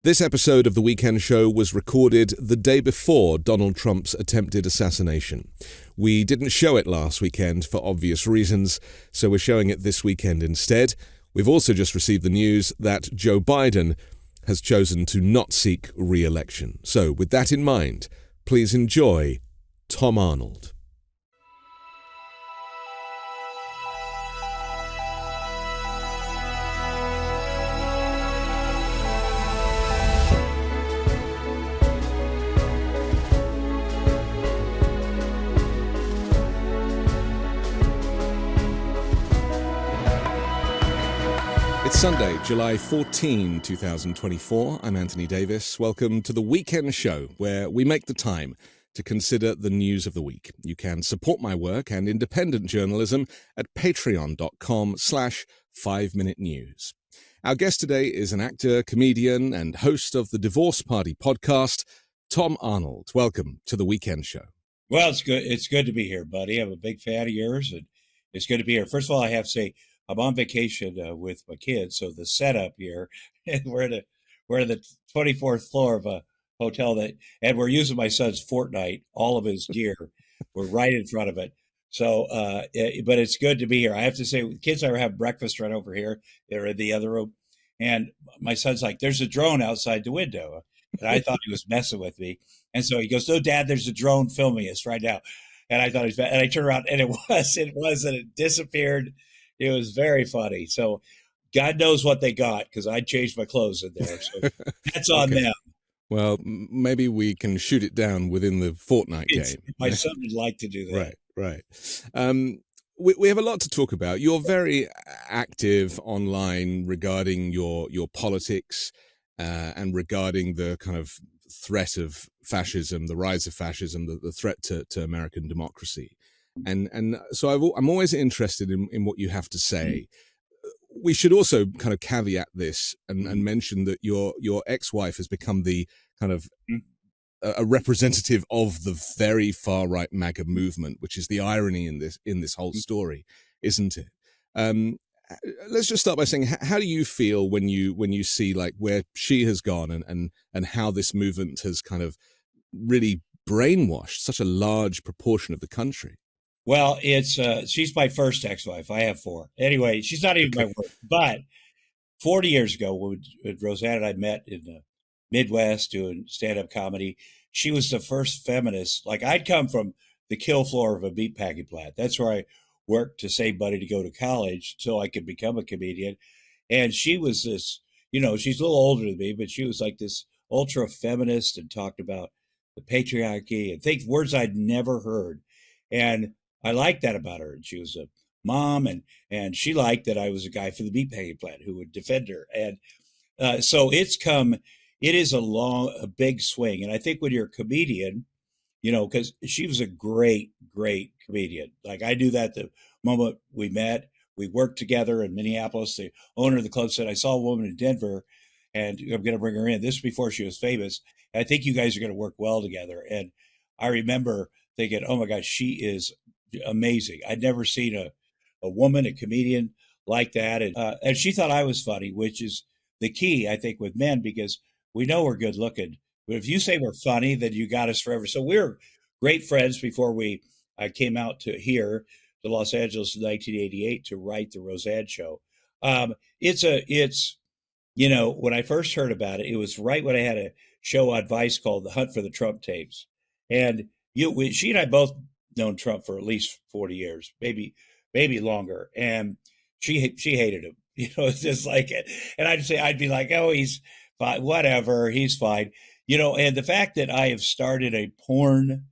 This episode of The Weekend Show was recorded the day before Donald Trump's attempted assassination. We didn't show it last weekend for obvious reasons, so we're showing it this weekend instead. We've also just received the news that Joe Biden has chosen to not seek re-election. So with that in mind, please enjoy Tom Arnold. It's Sunday, July 14, 2024. I'm Anthony Davis. Welcome to The Weekend Show, where we make the time to consider the news of the week. You can support my work and independent journalism at patreon.com/5minutenews. Our guest today is an actor, comedian, and host of the Divorce Party podcast, Tom Arnold. Welcome to The Weekend Show. Well, it's good. It's good to be here, buddy. I'm a big fan of yours, and it's good to be here. First of all, I have to say, I'm on vacation with my kids, so the setup here, we're in the 24th floor of a hotel and we're using my son's Fortnite, all of his gear. We're right in front of it. So, but it's good to be here. I have to say, the kids are having breakfast right over here. They're in the other room, and my son's like, "There's a drone outside the window," and I thought he was messing with me. And so he goes, "No, Dad, there's a drone filming us right now." And I thought he was bad. And I turned around, and it was, and it disappeared. It was very funny. So God knows what they got, because I changed my clothes in there. So that's on them. Well, maybe we can shoot it down within the Fortnite game. My son would like to do that. Right. We have a lot to talk about. You're very active online regarding your politics and regarding the kind of threat of fascism, the rise of fascism, the threat to American democracy. And so I'm always interested in what you have to say. We should also kind of caveat this and mention that your ex-wife has become the kind of a representative of the very far right MAGA movement, which is the irony in this whole story, isn't it? Let's just start by saying, how do you feel when you see like where she has gone and how this movement has kind of really brainwashed such a large proportion of the country? Well, she's my first ex-wife. I have four. Anyway, she's not even my work. But 40 years ago, when Roseanne and I met in the Midwest doing stand-up comedy, she was the first feminist. Like, I'd come from the kill floor of a meatpacking plant. That's where I worked to save money to go to college so I could become a comedian. And she was this, she's a little older than me, but she was like this ultra feminist and talked about the patriarchy and words I'd never heard. And I liked that about her. And she was a mom, and she liked that I was a guy for the meatpacking plant who would defend her. And so it is a big swing. And I think when you're a comedian, because she was a great, great comedian. Like, I knew that the moment we met. We worked together in Minneapolis. The owner of the club said, "I saw a woman in Denver, and I'm going to bring her in." This was before she was famous. And I think you guys are going to work well together. And I remember thinking, "Oh my gosh, she is amazing." I'd never seen a woman, a comedian like that. And she thought I was funny, which is the key, I think, with men, because we know we're good looking. But if you say we're funny, then you got us forever. So we were great friends before I came out to Los Angeles in 1988 to write the Roseanne show. When I first heard about it, it was right when I had a show on Vice called The Hunt for the Trump Tapes. And she and I both known Trump for at least 40 years, maybe longer. And she hated him, it's just like it. And I'd be like, "Oh, he's fine, whatever, he's fine." And the fact that I have started a porn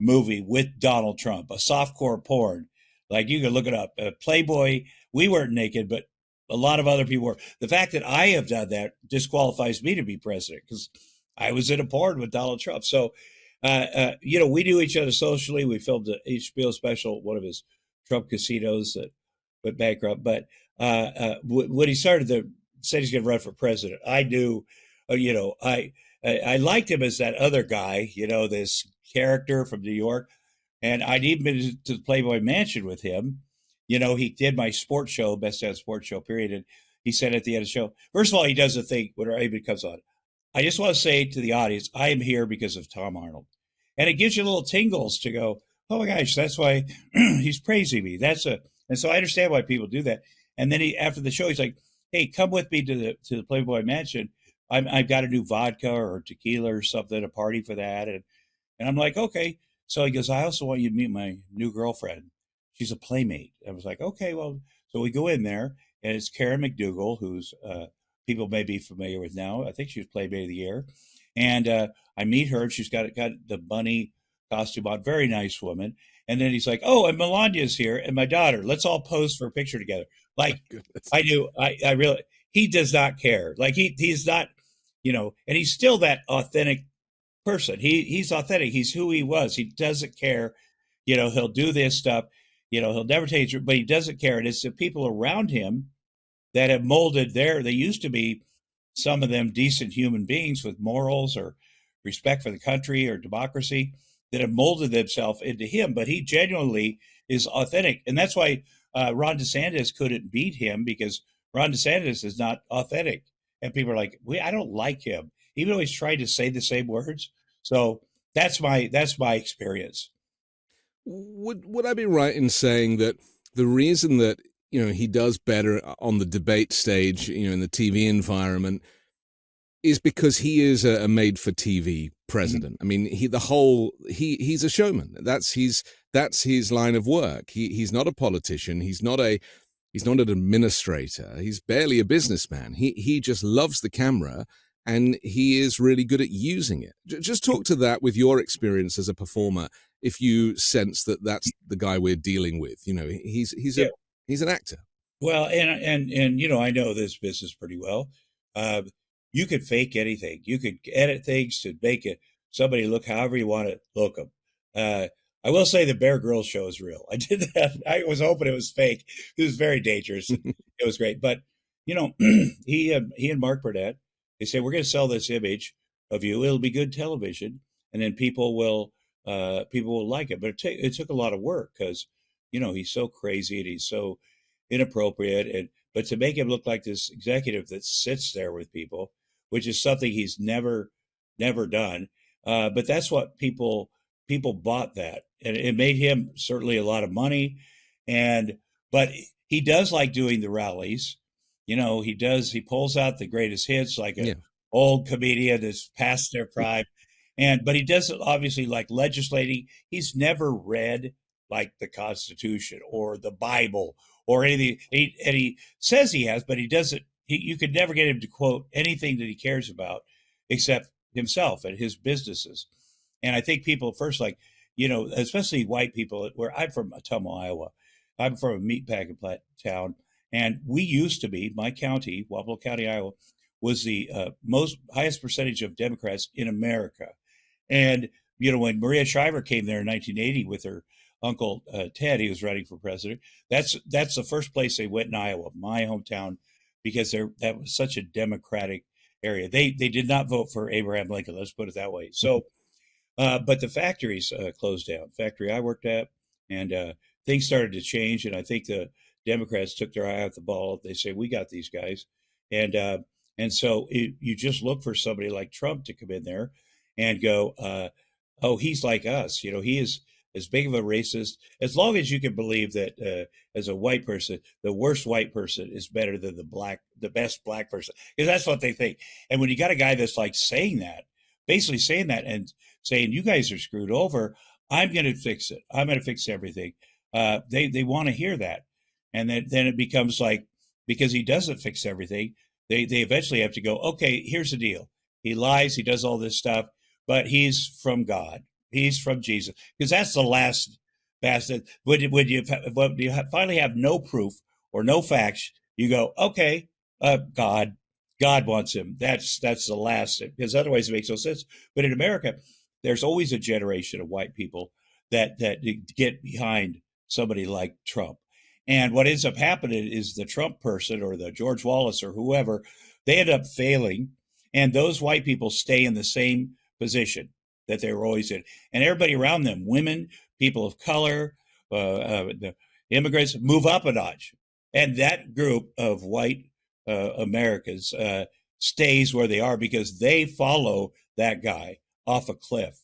movie with Donald Trump, a softcore porn, like, you can look it up, Playboy, we weren't naked, but a lot of other people were. The fact that I have done that disqualifies me to be president, because I was in a porn with Donald Trump. So, we knew each other socially. We filmed an HBO special, one of his Trump casinos that went bankrupt. But when he said he's going to run for president, I knew, I liked him as that other guy, this character from New York. And I'd even been to the Playboy Mansion with him. He did my sports show, Best Damn Sports Show, period. And he said at the end of the show, first of all, he does a thing when anybody comes on, I just want to say to the audience, I am here because of Tom Arnold. And it gives you little tingles to go, oh my gosh, that's why he's praising me. And so I understand why people do that. And then after the show, he's like, hey, come with me to the Playboy Mansion. I've got a new vodka or tequila or something, a party for that. And I'm like, okay. So he goes, I also want you to meet my new girlfriend. She's a playmate. I was like, okay, well, so we go in there, and it's Karen McDougal, who's people may be familiar with now. I think she was Playmate of the Year. And I meet her, and she's got the bunny costume on. Very nice woman. And then he's like, oh, and Melania's here, and my daughter. Let's all pose for a picture together. Like, I do. I really, he does not care. Like, he's not, and he's still that authentic person. He's authentic. He's who he was. He doesn't care. He'll do this stuff. He'll never take it, but he doesn't care. And it's the people around him that have molded they used to be, some of them, decent human beings with morals or respect for the country or democracy, that have molded themselves into him. But he genuinely is authentic. And that's why Ron DeSantis couldn't beat him, because Ron DeSantis is not authentic. And people are like, I don't like him, even though he's trying to say the same words. So that's my experience. Would I be right in saying that the reason that he does better on the debate stage, in the TV environment, is because he is a made-for-TV president? Mm-hmm. I mean, he's a showman. That's his line of work. He's not a politician. He's not an administrator. He's barely a businessman. He just loves the camera, and he is really good at using it. Just talk to that with your experience as a performer. If you sense that that's the guy we're dealing with, he's an actor. Well, and I know this business pretty well. You could fake anything. You could edit things to make somebody look however you want to look them. I will say the Bear Grylls show is real. I did that. I was hoping it was fake. It was very dangerous. It was great. But, he and Mark Burnett, they say, we're going to sell this image of you. It'll be good television. And then people will like it. But it took a lot of work, because, he's so crazy and he's so inappropriate. But to make him look like this executive that sits there with people, which is something he's never done. But that's what people bought that. And it made him certainly a lot of money. But he does like doing the rallies. He pulls out the greatest hits, like an old comedian that's past their prime. But he doesn't obviously like legislating. He's never read like the Constitution or the Bible or anything. And he says he has, but he doesn't. You could never get him to quote anything that he cares about except himself and his businesses. And I think people first, like, especially white people, where I'm from Ottumwa, Iowa. I'm from a meatpacking town. And we used to be, my county, Wapello County, Iowa, was the highest percentage of Democrats in America. And, when Maria Shriver came there in 1980 with her uncle Ted, he was running for president. That's the first place they went in Iowa, my hometown, because that was such a Democratic area. They did not vote for Abraham Lincoln, let's put it that way. So, but the factories closed down. Factory I worked at, and things started to change. And I think the Democrats took their eye off the ball. They say, we got these guys. And so you just look for somebody like Trump to come in there and go, oh, he's like us. He is as big of a racist. As long as you can believe that as a white person, the worst white person is better than the best black person, because that's what they think. And when you got a guy that's like basically saying that and saying, you guys are screwed over, I'm going to fix it. I'm going to fix everything. They want to hear that. And then it becomes like, because he doesn't fix everything, they eventually have to go, okay, here's the deal. He lies, he does all this stuff, but he's from God. He's from Jesus. Because that's the last bastard. When you finally have no proof or no facts, you go, okay, God wants him. That's the last, because otherwise it makes no sense. But in America, there's always a generation of white people that get behind somebody like Trump. And what ends up happening is the Trump person or the George Wallace or whoever, they end up failing. And those white people stay in the same position that they were always in. And everybody around them, women, people of color, the immigrants, move up a notch. And that group of white Americans stays where they are because they follow that guy off a cliff.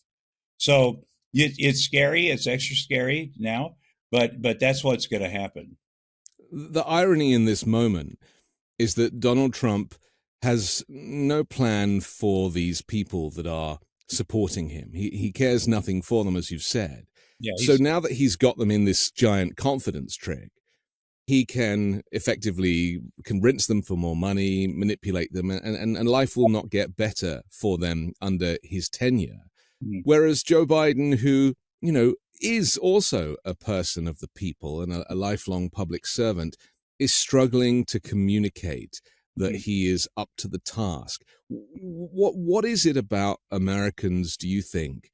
So it's scary. It's extra scary now, but that's what's going to happen. The irony in this moment is that Donald Trump has no plan for these people that are supporting him. He cares nothing for them, as you've said. Yeah, So now that he's got them in this giant confidence trick, he can effectively convince them for more money, manipulate them, and life will not get better for them under his tenure. Whereas Joe Biden, who, is also a person of the people and a lifelong public servant, is struggling to communicate that he is up to the task. What is it about Americans, do you think,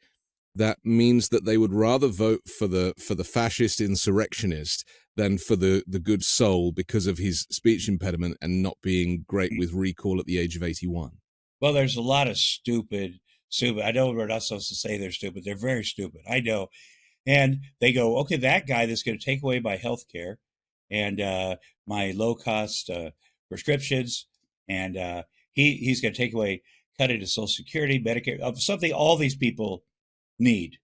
that means that they would rather vote for the fascist insurrectionist than for the good soul because of his speech impediment and not being great with recall at the age of 81? Well, there's a lot of stupid. I know we're not supposed to say they're stupid. They're very stupid. I know. And they go, okay, that guy that's going to take away my health care and my low-cost prescriptions, and he's going to take away, cut into Social Security, Medicare, something all these people need.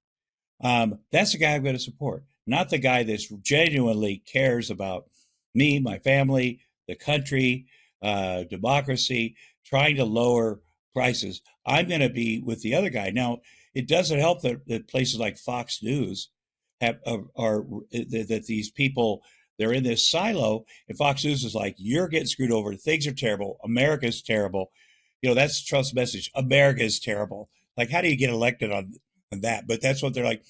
That's the guy I'm going to support, not the guy that genuinely cares about me, my family, the country, democracy, trying to lower prices. I'm going to be with the other guy. Now, it doesn't help that places like Fox News are that these people, they're in this silo, and Fox News is like, you're getting screwed over. Things are terrible. America's terrible. That's Trump's message. America is terrible. Like, how do you get elected on that? But that's what they're like.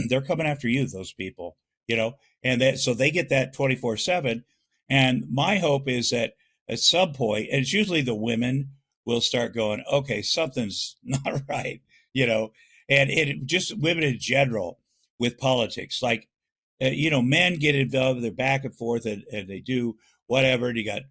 They're coming after you, those people, and so they get that 24/7. And my hope is that at some point, and it's usually the women will start going, okay, something's not right, and it just women in general with politics, like, men get involved, they're back and forth, and they do whatever. And you got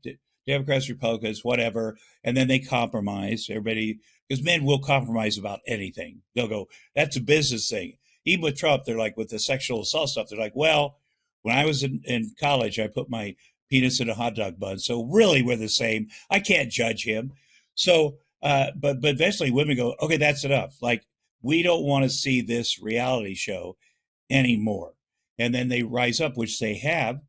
Democrats, Republicans, whatever, and then they compromise. Everybody, because men will compromise about anything. They'll go, that's a business thing. Even with Trump, they're like, with the sexual assault stuff, they're like, well, when I was in college, I put my penis in a hot dog bun. So really, we're the same. I can't judge him. So, but eventually women go, okay, that's enough. Like, we don't want to see this reality show anymore. And then they rise up, which they have.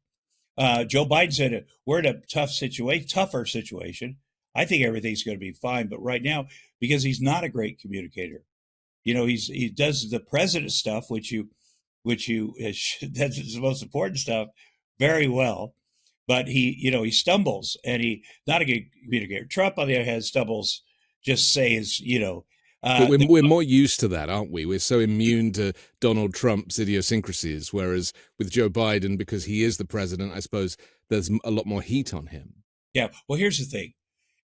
Joe Biden said, we're in a tougher situation. I think everything's going to be fine. But right now, because he's not a great communicator, he does the president stuff, which that's the most important stuff, very well. But he stumbles, and he's not a good communicator. Trump, on the other hand, stumbles, just says, but we're more used to that, aren't we? We're so immune to Donald Trump's idiosyncrasies, whereas with Joe Biden, because he is the president, I suppose there's a lot more heat on him. Yeah. Well, here's the thing.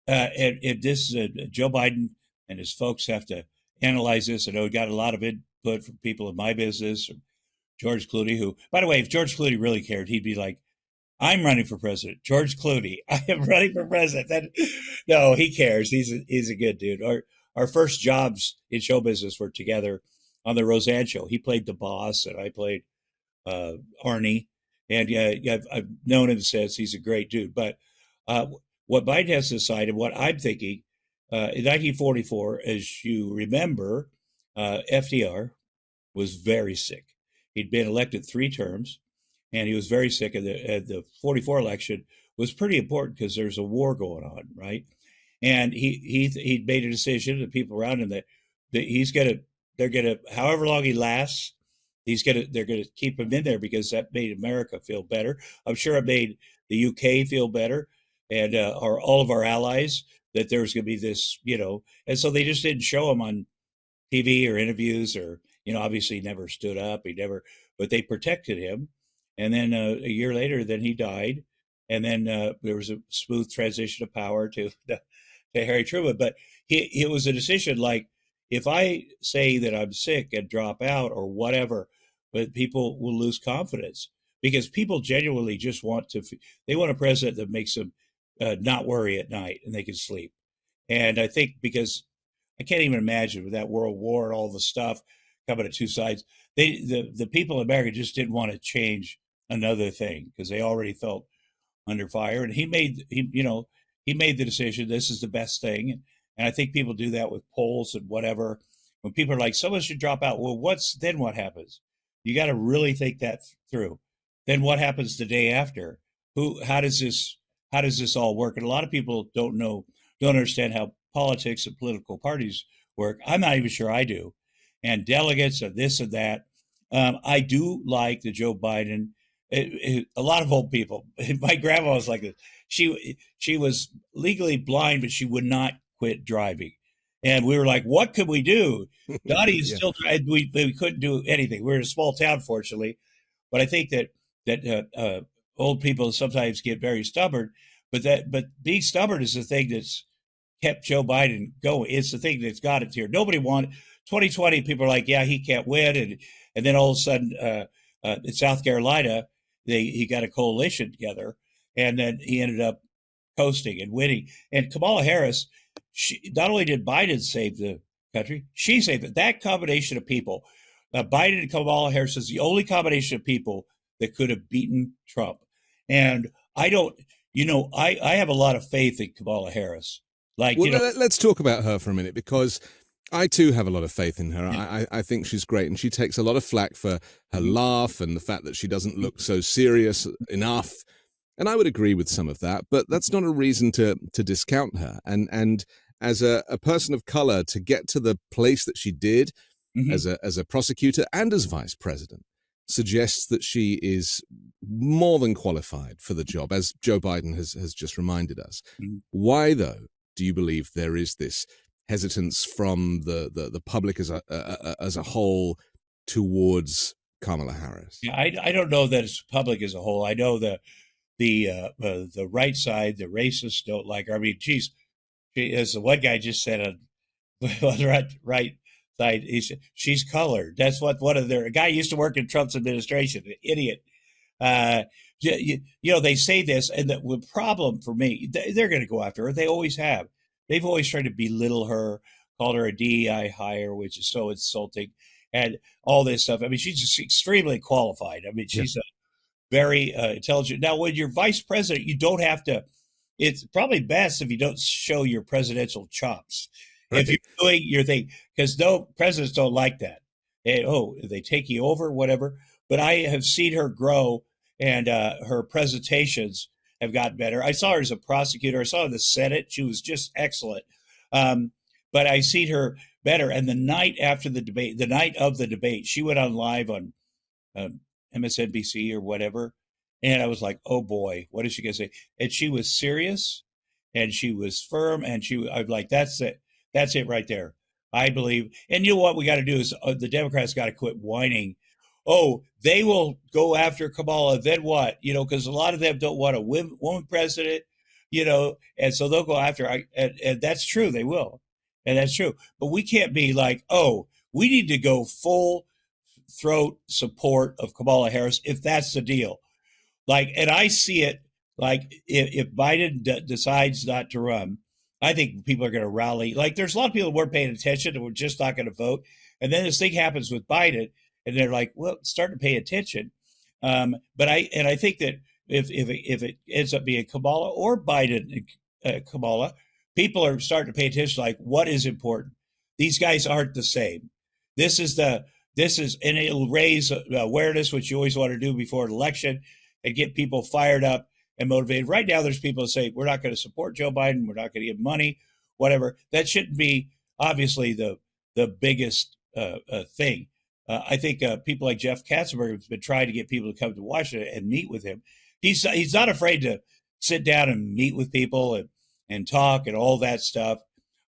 And this Joe Biden and his folks have to analyze this. I know we got a lot of input from people in my business, from George Clooney, who, by the way, if George Clooney really cared, he'd be like, I'm running for president. George Clooney, I am running for president. No, he cares. He's a good dude. Our first jobs in show business were together on the Roseanne show. He played the boss, and I played Arnie. And yeah, I've known him since. He's a great dude. But what Biden has decided, what I'm thinking, in 1944, as you remember, FDR was very sick. He'd been elected 3 terms, and he was very sick. And the 44 election was pretty important because there's a war going on, right? And he made a decision, the people around him, that they're gonna, however long he lasts, they're gonna keep him in there because that made America feel better. I'm sure it made the UK feel better, and all of our allies, that there was gonna be this, and so they just didn't show him on TV or interviews, or obviously he never stood up, but they protected him. And then a year later, then he died, and then there was a smooth transition of power to Harry Truman. But it was a decision like, if I say that I'm sick and drop out or whatever, but people will lose confidence, because people genuinely just they want a president that makes them not worry at night and they can sleep. And I think, because I can't even imagine with that world war and all the stuff coming at two sides, the people in America just didn't want to change another thing because they already felt under fire. And he he made the decision. This is the best thing. And I think people do that with polls and whatever. When people are like, someone should drop out. Well, then what happens? You got to really think that through. Then what happens the day after? How does this all work? And a lot of people don't understand how politics and political parties work. I'm not even sure I do. And delegates and this and that. I do like the Joe Biden. A lot of old people. My grandma was like this. She was legally blind, but she would not quit driving. And we were like, what could we do? Dottie is still driving. We couldn't do anything. We're in a small town, fortunately. But I think that old people sometimes get very stubborn. But being stubborn is the thing that's kept Joe Biden going. It's the thing that's got it here. Nobody wanted 2020. People are like, yeah, he can't win. And then all of a sudden, in South Carolina, he got a coalition together, and then he ended up coasting and winning. And Kamala Harris, not only did Biden save the country, she saved it. That combination of people, Biden and Kamala Harris, is the only combination of people that could have beaten Trump. And I have a lot of faith in Kamala Harris. Let's talk about her for a minute, because I too have a lot of faith in her. Yeah. I think she's great, and she takes a lot of flack for her laugh and the fact that she doesn't look so serious enough. And I would agree with some of that, but that's not a reason to discount her. And as a person of color, to get to the place that she did as a prosecutor and as vice president suggests that she is more than qualified for the job, as Joe Biden has just reminded us. Why, though, do you believe there is this hesitance from the public as a whole towards Kamala Harris? Yeah, I don't know that it's public as a whole. I know that the right side, the racists, don't like her. I mean, she, as the one guy just said on the right side, he said she's colored. That's what one of a guy used to work in Trump's administration, an idiot. They say this, and the problem for me, they're going to go after her. They always have. They've always tried to belittle her, called her a DEI hire, which is so insulting, and all this stuff. I mean, she's just extremely qualified. I mean, she's very intelligent. Now, when you're vice president, you don't have to. It's probably best if you don't show your presidential chops. Right. If you're doing your thing, because presidents don't like that. They take you over, whatever. But I have seen her grow, and her presentations have gotten better. I saw her as a prosecutor. I saw her in the Senate. She was just excellent. But I seen her better. And the night of the debate, she went on live on MSNBC or whatever. And I was like, oh boy, what is she going to say? And she was serious, and she was firm, and I was like, that's it. That's it right there. I believe. And you know what we got to do is the Democrats got to quit whining. Oh, they will go after Kamala. Then what? Because a lot of them don't want a woman president, and so they'll go after her. And that's true. They will. And that's true. But we can't be like, oh, we need to go full throat support of Kamala Harris if that's the deal. And I see it like if Biden decides not to run, I think people are going to rally. There's a lot of people who weren't paying attention and were just not going to vote. And then this thing happens with Biden, and they're like, well, starting to pay attention. But I think that if it ends up being Kamala or Biden, Kamala, people are starting to pay attention. Like, what is important? These guys aren't the same. This is, and it'll raise awareness, which you always want to do before an election, and get people fired up and motivated. Right now, there's people that say, we're not going to support Joe Biden. We're not going to give money, whatever. That shouldn't be, obviously, the biggest thing. I think people like Jeff Katzenberg have been trying to get people to come to Washington and meet with him. He's not afraid to sit down and meet with people and talk and all that stuff.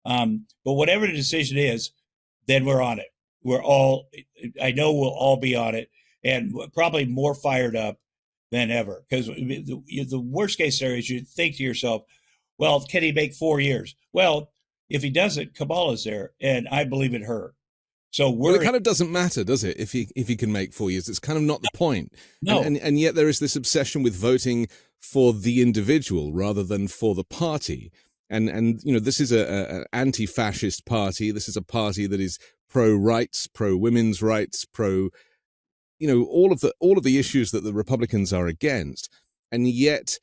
But whatever the decision is, then we're on it. I know we'll all be on it, and probably more fired up than ever. Because the worst case scenario is you think to yourself, well, can he make 4 years? Well, if he doesn't, Kamala's there, and I believe in her. So it kind of doesn't matter, does it? If he can make 4 years, it's kind of not the point. No. And yet there is this obsession with voting for the individual rather than for the party. And this is an anti-fascist party. This is a party that is pro-rights, pro-women's rights, pro, all of the issues that the Republicans are against. And yet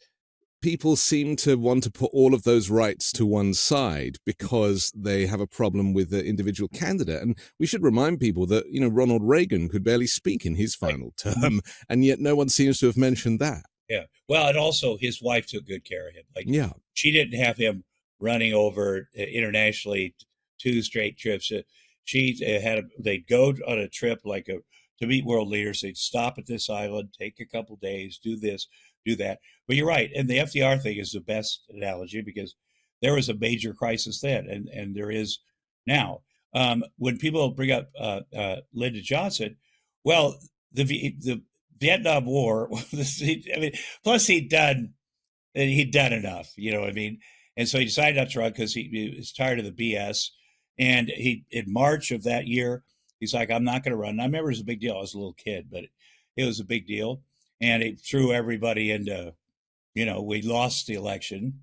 people seem to want to put all of those rights to one side because they have a problem with the individual candidate. And we should remind people that, Ronald Reagan could barely speak in his final term, and yet no one seems to have mentioned that. Yeah. Well, and also his wife took good care of him. Yeah. She didn't have him running over internationally 2 straight trips. They'd go on a trip to meet world leaders. They'd stop at this island, take a couple days, do this, do that. But you're right. And the FDR thing is the best analogy because there was a major crisis then, and there is now. When people bring up Lyndon Johnson, well, the Vietnam War, plus he'd done enough, you know what I mean? And so he decided not to run because he was tired of the BS. And in March of that year, he's like, I'm not going to run. And I remember it was a big deal. I was a little kid, but it was a big deal. And it threw everybody into, we lost the election.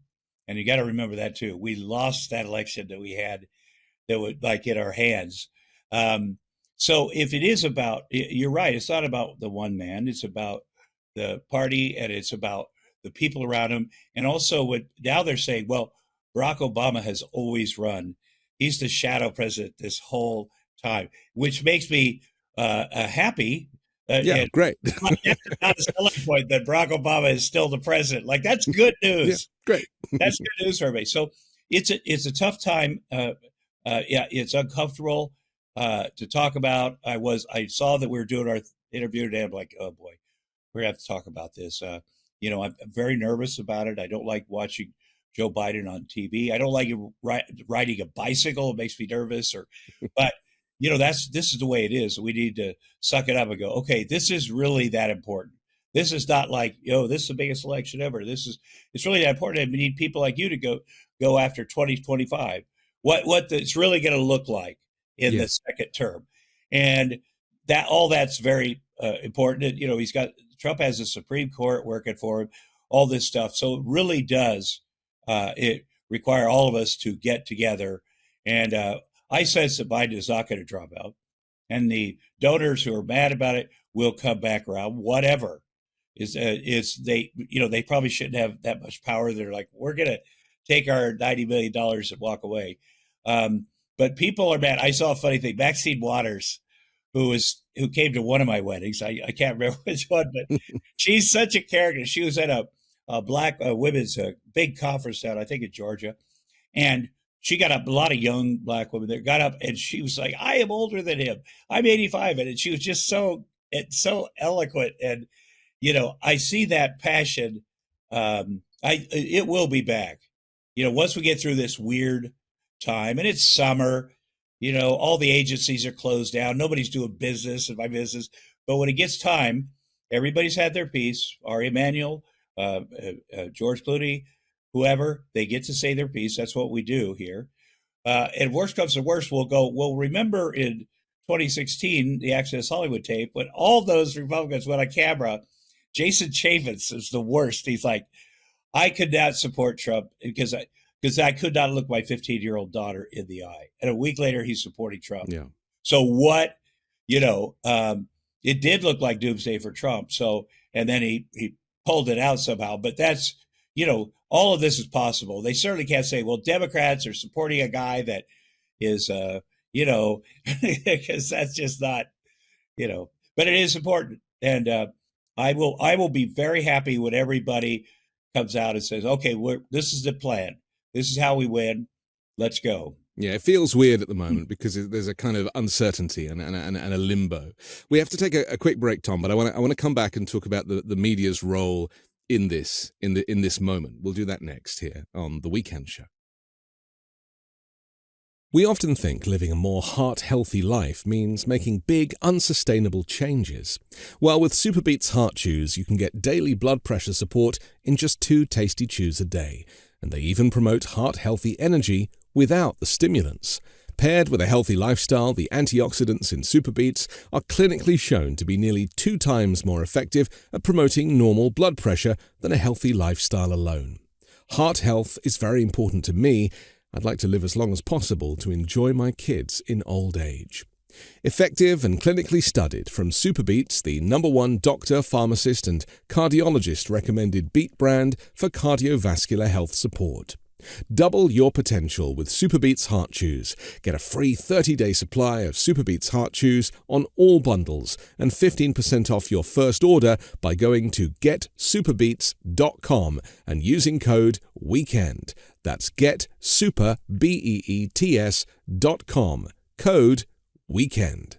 And you got to remember that too. We lost that election that we had that would in our hands. So if it is about, you're right, it's not about the one man. It's about the party and it's about the people around him. And also now they're saying, well, Barack Obama has always run. He's the shadow president this whole time, which makes me happy. Great. That's not a selling point that Barack Obama is still the president. That's good news. Yeah, great. That's good news for everybody. So it's a tough time. It's uncomfortable to talk about. I saw that we were doing our interview today. I'm like, oh boy, we're gonna have to talk about this. I'm very nervous about it. I don't like watching Joe Biden on TV. I don't like riding a bicycle. It makes me nervous. But this is the way it is. We need to suck it up and go, okay, this is really that important. This is not like, this is the biggest election ever. It's really that important. And we need people like you to go after 2025. What it's really going to look like in the second term. And that's very important. Trump has the Supreme Court working for him, all this stuff. So it really does it require all of us to get together. And I sense that Biden is not going to drop out. And the donors who are mad about it will come back around, whatever. They probably shouldn't have that much power. They're like, we're going to take our $90 million and walk away. But people are mad. I saw a funny thing. Maxine Waters, who came to one of my weddings. I can't remember which one, but she's such a character. She was at a black women's big conference down, I think in Georgia. And she got up, a lot of young black women there got up and she was like, I am older than him. I'm 85. And she was just so eloquent. And, I see that passion. It will be back. Once we get through this weird time and it's summer, all the agencies are closed down. Nobody's doing business in my business. But when it gets time, everybody's had their piece. Ari Emanuel, George Clooney, whoever, they get to say their piece. That's what we do here. And worst comes to worst, we'll remember in 2016, the Access Hollywood tape, when all those Republicans went on camera. Jason Chaffetz is the worst. He's like, I could not support Trump because I could not look my 15-year-old daughter in the eye. And a week later, he's supporting Trump. Yeah. So what, it did look like doomsday for Trump. So, and then he pulled it out somehow. But that's, all of this is possible. They certainly can't say, well, Democrats are supporting a guy that is, because that's just not, but it is important. And I will be very happy when everybody comes out and says, okay, this is the plan. This is how we win. Let's go. Yeah, it feels weird at the moment because there's a kind of uncertainty and a limbo. We have to take a quick break, Tom, but I want to come back and talk about the media's role in this moment. We'll do that next here on The Weekend Show. We often think living a more heart-healthy life means making big, unsustainable changes. Well, with Superbeats Heart Chews, you can get daily blood pressure support in just 2 tasty chews a day. And they even promote heart-healthy energy without the stimulants. Paired with a healthy lifestyle, the antioxidants in Superbeats are clinically shown to be nearly 2 times more effective at promoting normal blood pressure than a healthy lifestyle alone. Heart health is very important to me. I'd like to live as long as possible to enjoy my kids in old age. Effective and clinically studied from Superbeats, the #1 doctor, pharmacist and cardiologist recommended beet brand for cardiovascular health support. Double your potential with Superbeats Heart Chews. Get a free 30-day supply of Superbeats Heart Chews on all bundles and 15% off your first order by going to getsuperbeats.com and using code WEEKEND. That's getsuperbeets.com. Code WEEKEND.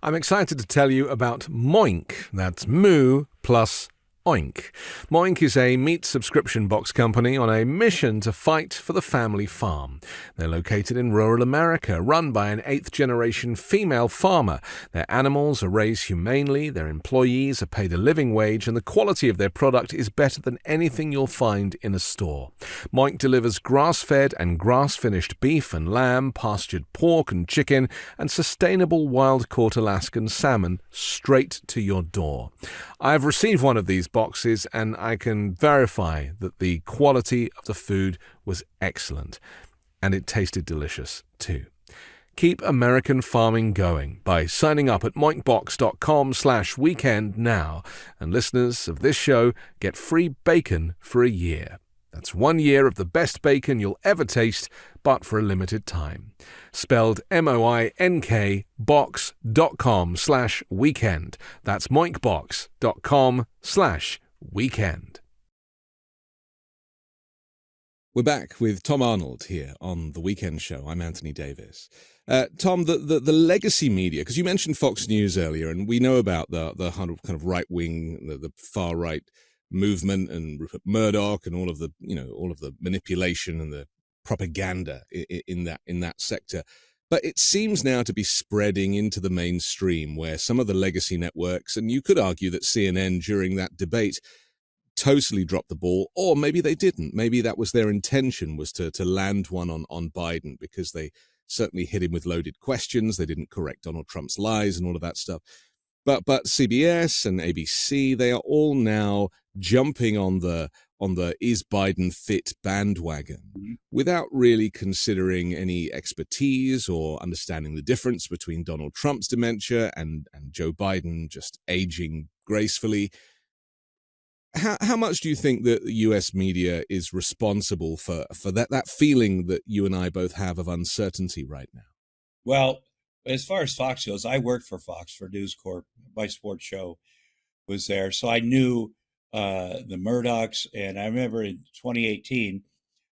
I'm excited to tell you about Moink. That's Moo plus Oink. Moink is a meat subscription box company on a mission to fight for the family farm. They're located in rural America, run by an 8th-generation female farmer. Their animals are raised humanely, their employees are paid a living wage, and the quality of their product is better than anything you'll find in a store. Moink delivers grass-fed and grass-finished beef and lamb, pastured pork and chicken, and sustainable wild-caught Alaskan salmon straight to your door. I've received one of these boxes and I can verify that the quality of the food was excellent and it tasted delicious too. Keep American farming going by signing up at moinkbox.com/weekend now, and listeners of this show get free bacon for a year. That's 1 year of the best bacon you'll ever taste, but for a limited time. Spelled MOINK box.com/weekend. That's moinkbox.com/weekend. We're back with Tom Arnold here on The Weekend Show. I'm Anthony Davis. Tom, the legacy media, because you mentioned Fox News earlier, and we know about the kind of right-wing, the far-right movement and Rupert Murdoch and all of the manipulation and the propaganda in that sector. But it seems now to be spreading into the mainstream, where some of the legacy networks, and you could argue that CNN during that debate totally dropped the ball, or maybe they didn't. Maybe that was their intention, was to land one on Biden, because they certainly hit him with loaded questions. They didn't correct Donald Trump's lies and all of that stuff. But CBS and ABC, they are all now jumping on the is Biden fit bandwagon without really considering any expertise or understanding the difference between Donald Trump's dementia and Joe Biden just aging gracefully. How much do you think that the US media is responsible for that feeling that you and I both have of uncertainty right now? Well, as far as Fox goes, I worked for Fox, for News Corp. My sports show was there. So I knew the Murdochs. And I remember in 2018,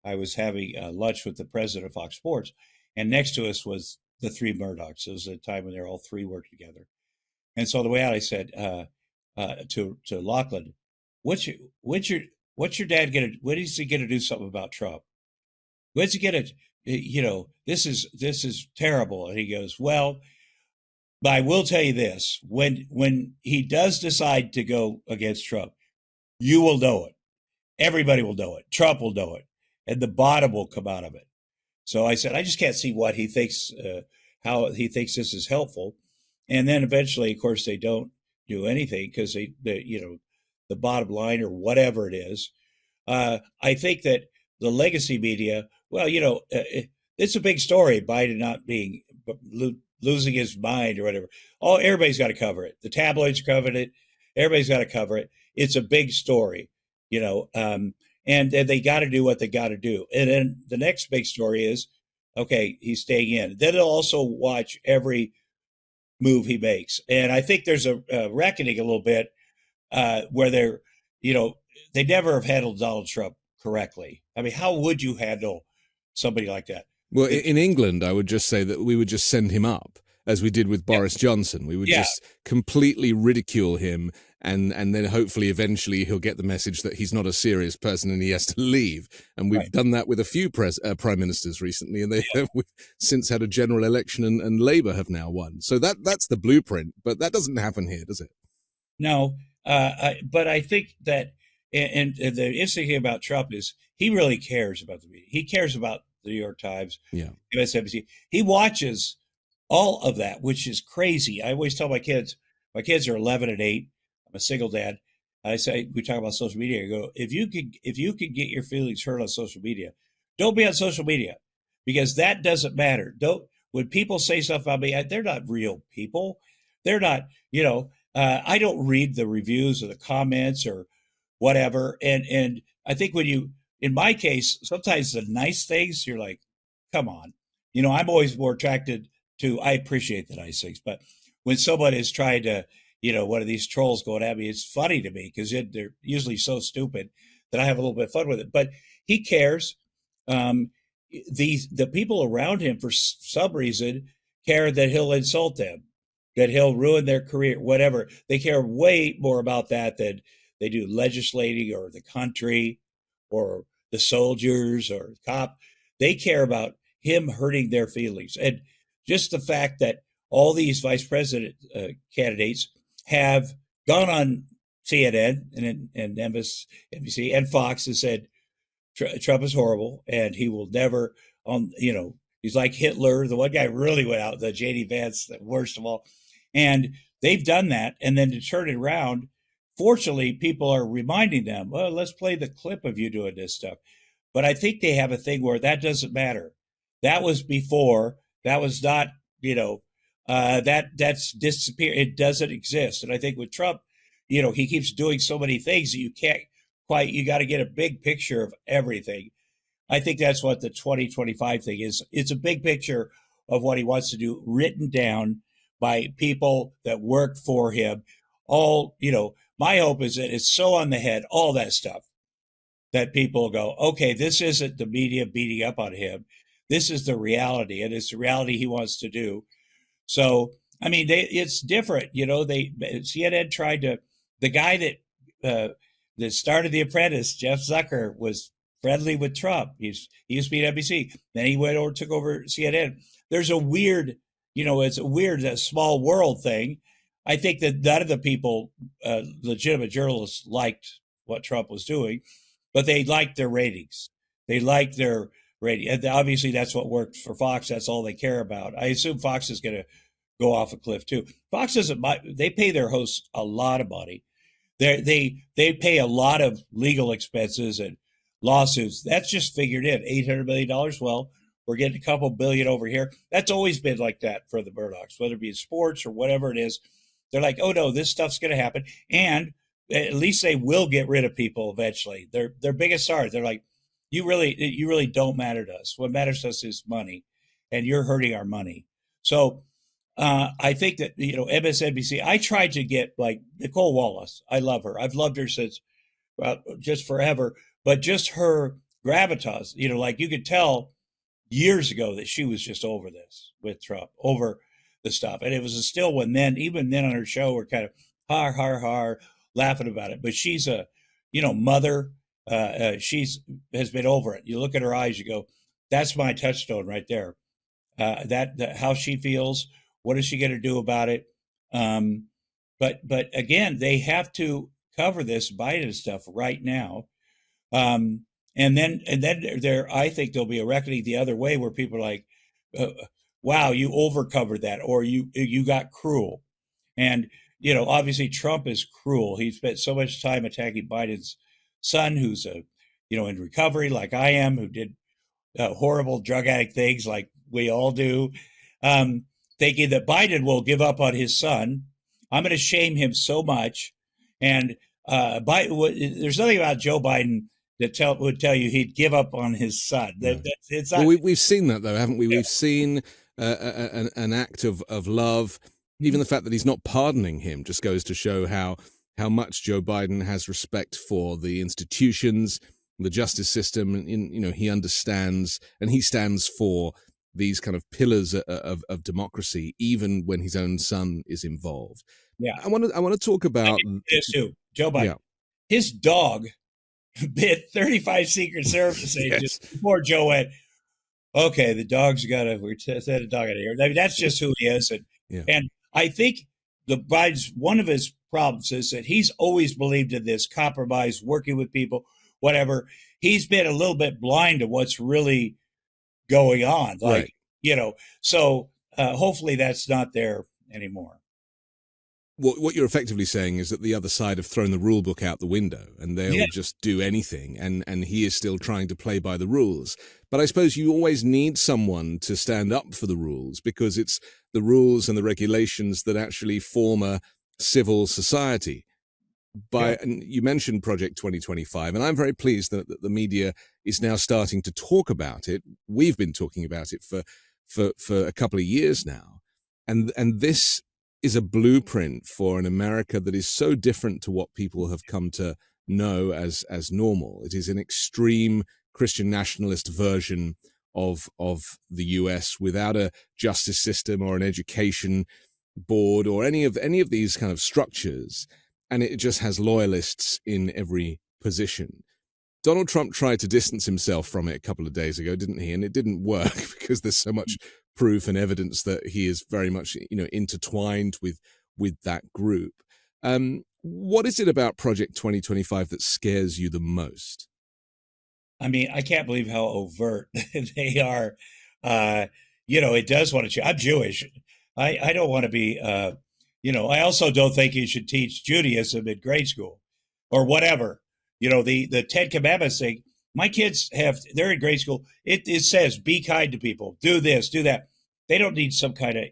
I was having lunch with the president of Fox Sports. And next to us was the three Murdochs. It was a time when they all three worked together. And so the way out, I said to Lachlan, what's your dad when is he gonna do something about Trump? When's he gonna, this is terrible. And he goes, well, but I will tell you this, when he does decide to go against Trump, you will know it. Everybody will know it. Trump will know it. And the bottom will come out of it. So I said, I just can't see what he thinks, how he thinks this is helpful. And then eventually, of course, they don't do anything because the bottom line or whatever it is. I think that the legacy media, well, it's a big story, Biden not being losing his mind or whatever. Everybody's got to cover it. The tabloids covered it. Everybody's got to cover it. It's a big story, and they got to do what they got to do. And then the next big story is, okay, he's staying in. Then they'll also watch every move he makes. And I think there's a reckoning a little bit where they never have handled Donald Trump correctly. I mean, how would you handle somebody like that? Well, in England, I would just say that we would just send him up, as we did with Boris Johnson. We would just completely ridicule him, and then hopefully eventually he'll get the message that he's not a serious person and he has to leave. And we've done that with a few prime ministers recently, and they have since had a general election, and Labour have now won. So that's the blueprint, but that doesn't happen here, does it? No, but I think that, and the interesting thing about Trump is he really cares about the media. He cares about the New York Times, MSNBC. He watches all of that, which is crazy. I always tell my kids are 11 and 8. I'm a single dad. I say, we talk about social media. I go, if you could get your feelings hurt on social media, don't be on social media, because that doesn't matter. when people say stuff about me, they're not real people. They're not, I don't read the reviews or the comments or whatever. And I think in my case, sometimes the nice things, you're like, come on. I'm always more attracted to, I appreciate the nice things, but when someone is trying to, one of these trolls going at me, it's funny to me because they're usually so stupid that I have a little bit of fun with it. But he cares. The people around him, for some reason, care that he'll insult them, that he'll ruin their career, whatever. They care way more about that than they do legislating or the country or the soldiers or the cop. They care about him hurting their feelings. And just the fact that all these vice president candidates have gone on CNN and NBC and Fox and said Trump is horrible and he will never, he's like Hitler. The one guy really went out, the J.D. Vance, the worst of all. And they've done that. And then to turn it around, fortunately, people are reminding them, well, let's play the clip of you doing this stuff. But I think they have a thing where that doesn't matter. That was before. That was not, that's disappeared. It doesn't exist. And I think with Trump, he keeps doing so many things that you can't you got to get a big picture of everything. I think that's what the 2025 thing is. It's a big picture of what he wants to do, written down by people that work for him. All, my hope is that it's so on the head, all that stuff, that people go, okay, this isn't the media beating up on him. This is the reality, and it's the reality he wants to do. So, I mean, it's different. CNN tried to, the guy that started The Apprentice, Jeff Zucker, was friendly with Trump. He used to be at NBC. Then he went over, took over CNN. There's a weird, it's a weird, small world thing. I think that none of the people, legitimate journalists, liked what Trump was doing, but they liked their ratings. They liked their rating. And obviously that's what worked for Fox. That's all they care about. I assume Fox is going to go off a cliff too. Fox doesn't, they pay their hosts a lot of money. They pay a lot of legal expenses and lawsuits. That's just figured in. $800 million. Well, we're getting a couple billion over here. That's always been like that for the Murdochs, whether it be in sports or whatever it is. They're like, oh no, this stuff's going to happen. And at least they will get rid of people eventually. Their biggest stars. They're like, you really don't matter to us. What matters to us is money, and you're hurting our money. So I think that, MSNBC, I tried to get like Nicole Wallace. I love her. I've loved her since just forever, but just her gravitas, like you could tell years ago that she was just over this with Trump, over the stuff. And it was a still one then, even then on her show, we're kind of har, laughing about it. But she's a, mother. Has been over it. You look at her eyes, you go, that's my touchstone right there. That how she feels. What is she going to do about it? But again, they have to cover this Biden stuff right now. And then I think there'll be a reckoning the other way where people are like, wow, you overcovered that, or you got cruel. And, obviously Trump is cruel. He spent so much time attacking Biden's son, who's in recovery like I am, who did horrible drug addict things like we all do. Thinking that Biden will give up on his son. I'm going to shame him so much. And there's nothing about Joe Biden that would tell you he'd give up on his son. No. It's not, well, we've seen that, though, haven't we? Yeah. We've seen an act of love. Even the fact that he's not pardoning him just goes to show how much Joe Biden has respect for the institutions, the justice system. And, he understands and he stands for these kind of pillars of democracy, even when his own son is involved. Yeah, I want to talk about this too. Joe Biden, yeah. His dog bit 35 Secret Service agents Yes. before Joe went, okay, the dog's got to, we're set a dog out of here. I mean, that's just who he is. And I think Biden's, one of his problems is that he's always believed in this compromise, working with people, whatever. He's been a little bit blind to what's really going on. Like, Right. so hopefully that's not there anymore. what you're effectively saying is that the other side have thrown the rule book out the window and they'll just do anything, and he is still trying to play by the rules. But I suppose you always need someone to stand up for the rules, because it's the rules and the regulations that actually form a civil society. And you mentioned Project 2025, and I'm very pleased that the media is now starting to talk about it. We've been talking about it for a couple of years now, and this is a blueprint for an America that is so different to what people have come to know as normal. It is an extreme Christian nationalist version of the US, without a justice system or an education board or any of these kind of structures, and it just has loyalists in every position. Donald Trump tried to distance himself from it a couple of days ago, didn't he? And it didn't work because there's so much proof and evidence that he is very much, intertwined with that group. What is it about Project 2025 that scares you the most? I mean, I can't believe how overt they are. It does want to change. I'm Jewish. I don't want to be, I also don't think you should teach Judaism in grade school or whatever. The 10 Commandments thing, my kids they're in grade school. It says, be kind to people, do this, do that. They don't need some kind of,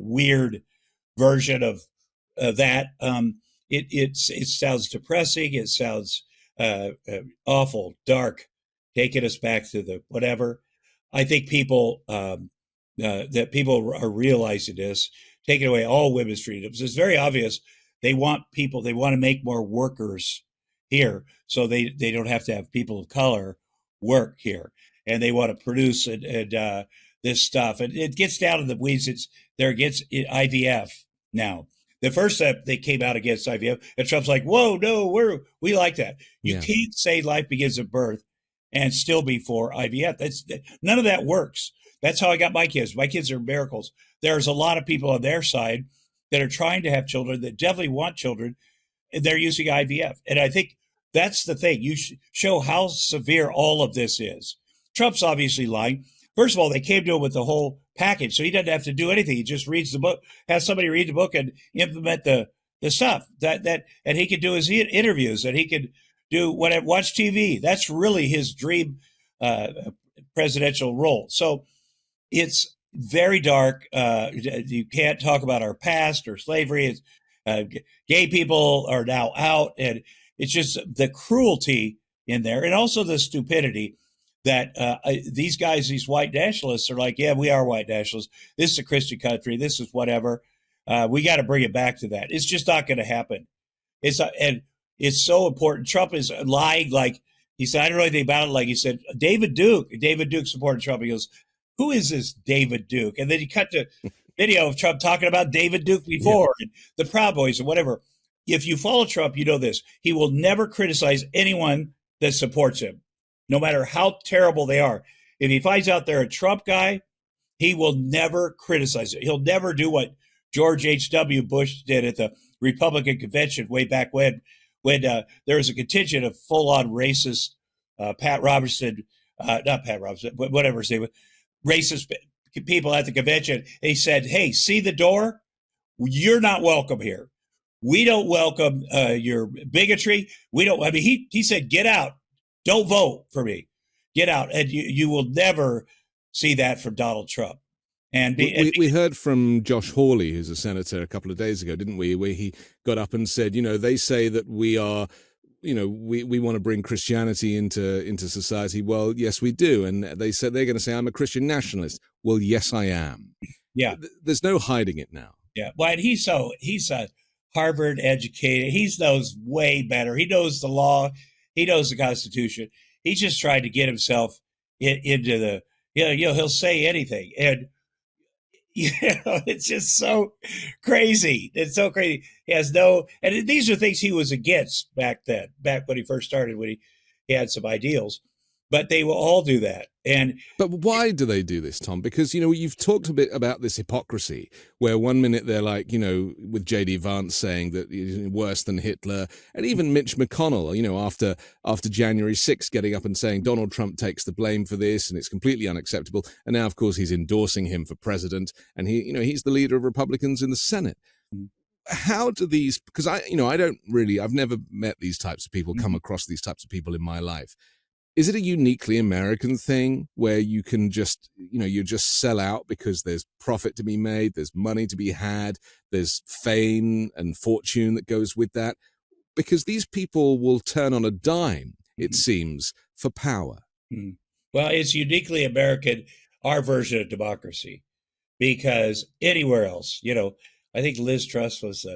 weird version of that. It sounds depressing. It sounds awful, dark, taking us back to the whatever. I think people that people are realizing this, taking away all women's freedoms. It's very obvious. They want to make more workers here, so they don't have to have people of color work here, and they want to produce and this stuff. And it gets down to the weeds. It's there against IVF now. The first step, they came out against IVF, and Trump's like, whoa, no, we like that. You can't say life begins at birth and still be for IVF. None of that works. That's how I got my kids. My kids are miracles. There's a lot of people on their side that are trying to have children, that definitely want children, and they're using IVF. And I think that's the thing. You show how severe all of this is. Trump's obviously lying. First of all, they came to him with the whole package, so he doesn't have to do anything. He just reads the book, has somebody read the book and implement the stuff that, and he could do his interviews, and he could do whatever, watch TV. That's really his dream presidential role. So it's very dark. You can't talk about our past or slavery. Gay people are now out, and it's just the cruelty in there, and also the stupidity that these guys, these white nationalists, are like, yeah, we are white nationalists. This is a Christian country. This is whatever. We got to bring it back to that. It's just not going to happen. And it's so important. Trump is lying. Like he said, I don't know anything about it. Like he said, David Duke supported Trump. He goes, who is this David Duke? And then he cut the video of Trump talking about David Duke before, and the Proud Boys and whatever. If you follow Trump, you know this. He will never criticize anyone that supports him, no matter how terrible they are. If he finds out they're a Trump guy, he will never criticize it. He'll never do what George H.W. Bush did at the Republican convention way back when there was a contingent of full-on racist not Pat Robertson, but whatever his name was, racist people at the convention. He said, hey, see the door? You're not welcome here. We don't welcome your bigotry. He said, get out. Don't vote for me. Get out. And you will never see that from Donald Trump. And we heard from Josh Hawley, who's a senator, a couple of days ago, didn't we? Where he got up and said, they say that we are, we want to bring Christianity into society. Well, yes, we do. And they said they're going to say, I'm a Christian nationalist. Well, yes, I am. Yeah. There's no hiding it now. Yeah. Well, and he's a Harvard educated. He knows way better. He knows the law. He knows the Constitution. He's just trying to get himself into the, he'll say anything. And, it's just so crazy. It's so crazy. He has and these are things he was against back when he first started, when he had some ideals. But they will all do that. But why do they do this, Tom? Because, you've talked a bit about this hypocrisy where one minute they're like, with J.D. Vance saying that he's worse than Hitler, and even Mitch McConnell, after January 6th getting up and saying Donald Trump takes the blame for this and it's completely unacceptable. And now, of course, he's endorsing him for president, and he's the leader of Republicans in the Senate. how do these, because I've never met these types of people, come across these types of people in my life. Is it a uniquely American thing where you can just, you just sell out because there's profit to be made, there's money to be had, there's fame and fortune that goes with that? Because these people will turn on a dime, it seems, for power. Well, it's uniquely American, our version of democracy, because anywhere else, I think Liz Truss was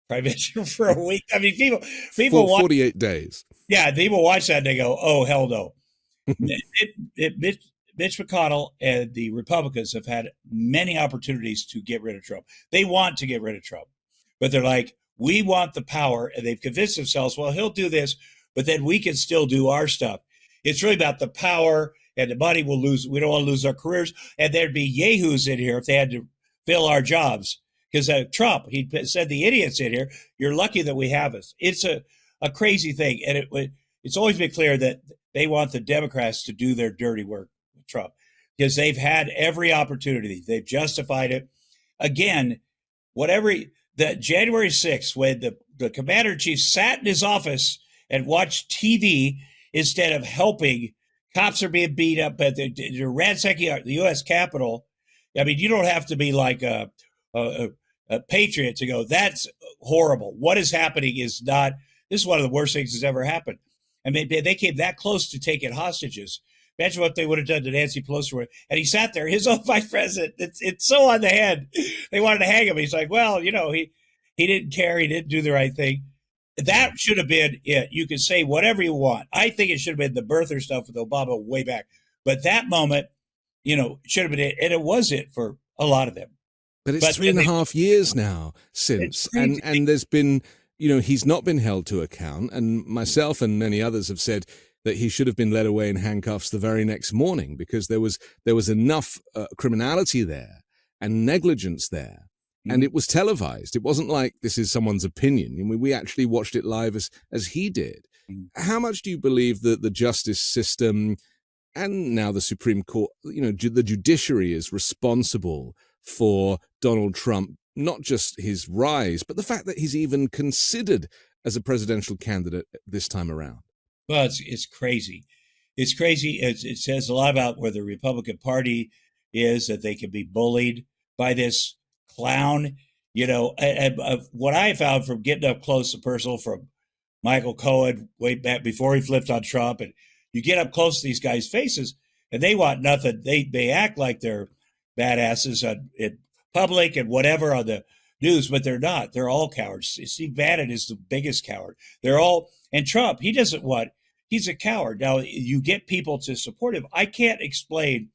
prime minister for a week. I mean, people For 48 days. Yeah, people watch that and they go, "Oh, hell no." Mitch McConnell and the Republicans have had many opportunities to get rid of Trump. They want to get rid of Trump, but they're like, we want the power, and they've convinced themselves, well, he'll do this, but then we can still do our stuff. It's really about the power and the money we'll lose. We don't want to lose our careers, and there'd be yahoos in here if they had to fill our jobs. Because Trump, he said, the idiots in here, you're lucky that we have us. It's a crazy thing. And it's always been clear that they want the Democrats to do their dirty work with Trump because they've had every opportunity. They've justified it. Again, the January 6th, when the commander-in-chief sat in his office and watched TV instead of helping, cops are being beat up, but they're ransacking the U.S. Capitol. I mean, you don't have to be like a patriot to go, that's horrible. What is happening is not, this is one of the worst things that's ever happened. I mean, they came that close to taking hostages. Imagine what they would have done to Nancy Pelosi. And he sat there, his own vice president. It's so on the head. They wanted to hang him. He's like, well, he didn't care. He didn't do the right thing. That should have been it. You can say whatever you want. I think it should have been the birther stuff with Obama way back. But that moment, should have been it. And it was it for a lot of them. But it's 3.5 years now since. And there's been, he's not been held to account. And myself and many others have said that he should have been led away in handcuffs the very next morning because there was enough criminality there and negligence there. And it was televised. It wasn't like this is someone's opinion. I mean, we actually watched it live as he did. How much do you believe that the justice system and now the Supreme Court, the judiciary is responsible for Donald Trump, not just his rise, but the fact that he's even considered as a presidential candidate this time around? Well, it's crazy. It's crazy. It says a lot about where the Republican Party is, that they can be bullied by this clown. And what I found from getting up close and personal from Michael Cohen way back before he flipped on Trump, and you get up close to these guys' faces, and they want nothing. They act like they're badasses in public and whatever on the news, but they're not. They're all cowards. Steve Bannon is the biggest coward. And Trump, he's a coward. Now, you get people to support him. I can't explain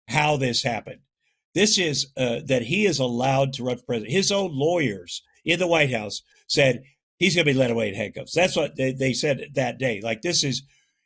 how this happened. This is that he is allowed to run for president. His own lawyers in the White House said he's going to be led away in handcuffs. That's what they said that day. Like, this is,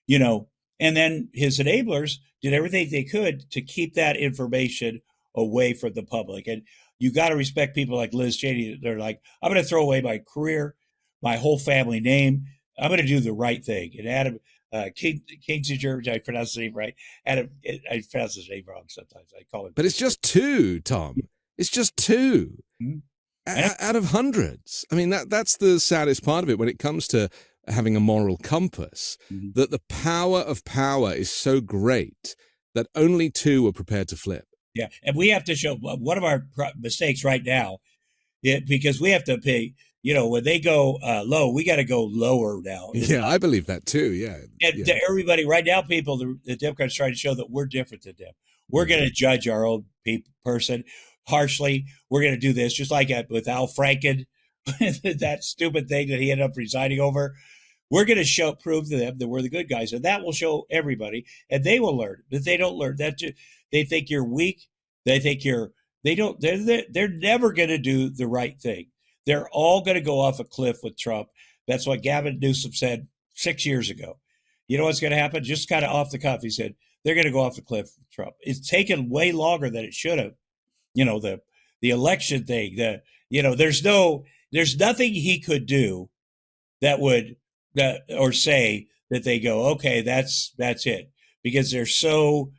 and then his enablers did everything they could to keep that information away from the public. And you got to respect people like Liz Cheney. They're like, I'm going to throw away my career, my whole family name. I'm going to do the right thing. And Adam Kinzinger, did I pronounce his name right? Adam, I pronounce his name wrong sometimes. I call him. But it's just two, Tom. It's just two out of hundreds. I mean, that's the saddest part of it when it comes to having a moral compass, that the power of power is so great that only two are prepared to flip. Yeah, and we have to show one of our mistakes right now, because we have to pay. When they go low, we got to go lower now. Yeah, I believe that too. Yeah, and to everybody right now, people, the Democrats trying to show that we're different than them. We're going to judge our own person harshly. We're going to do this just like with Al Franken, that stupid thing that he ended up resigning over. We're going to prove to them that we're the good guys, and that will show everybody, and they will learn. But they don't learn that. They think you're weak. They think they're never going to do the right thing. They're all going to go off a cliff with Trump. That's what Gavin Newsom said 6 years ago. You know what's going to happen? Just kind of off the cuff, he said, they're going to go off the cliff with Trump. It's taken way longer than it should have. The election thing, there's nothing he could do that would or say that they go, okay, that's it, because they're so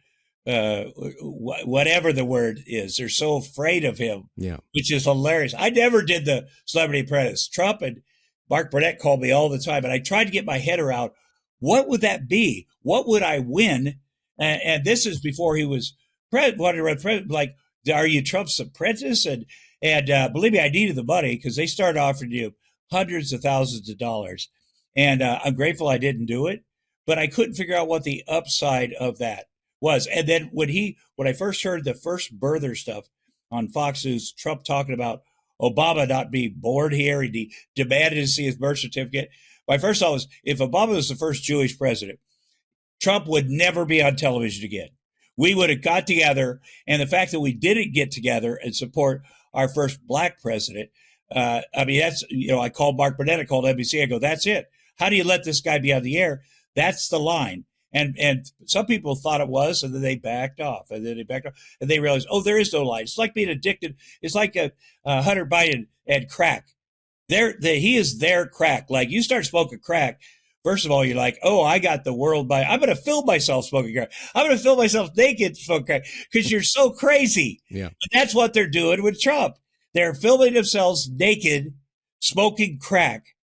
whatever the word is. They're so afraid of him, Yeah. which is hilarious. I never did the Celebrity Apprentice. Trump and Mark Burnett called me all the time, and I tried to get my head around what would that be? What would I win? And this is before he was wanted to run president. Like, are you Trump's apprentice? And believe me, I needed the money because they started offering you hundreds of thousands of dollars. And I'm grateful I didn't do it, but I couldn't figure out what the upside of that was. And then when I first heard the first birther stuff on Fox News, Trump talking about Obama not being born here, and he demanded to see his birth certificate. My first thought was, if Obama was the first Jewish president, Trump would never be on television again. We would have got together, and the fact that we didn't get together and support our first black president, I mean, that's, I called Mark Burnett, I called NBC, I go, that's it. How do you let this guy be on the air? That's the line. And some people thought it was, and then they backed off, and they realized, oh, there is no line. It's like being addicted. It's like Hunter Biden and crack. He is their crack. Like, you start smoking crack, first of all, you're like, oh, I got the world I'm going to film myself smoking crack. I'm going to film myself naked smoking crack because you're so crazy. Yeah. And that's what they're doing with Trump. They're filming themselves naked smoking crack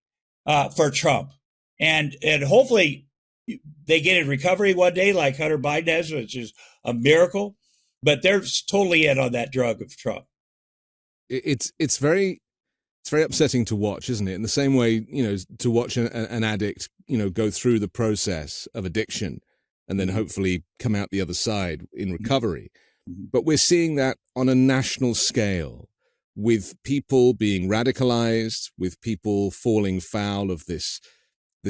for Trump. And hopefully they get in recovery one day like Hunter Biden has, which is a miracle. But they're totally in on that drug of Trump. It's very upsetting to watch, isn't it? In the same way, to watch an addict, go through the process of addiction and then hopefully come out the other side in recovery. But we're seeing that on a national scale, with people being radicalized, with people falling foul of this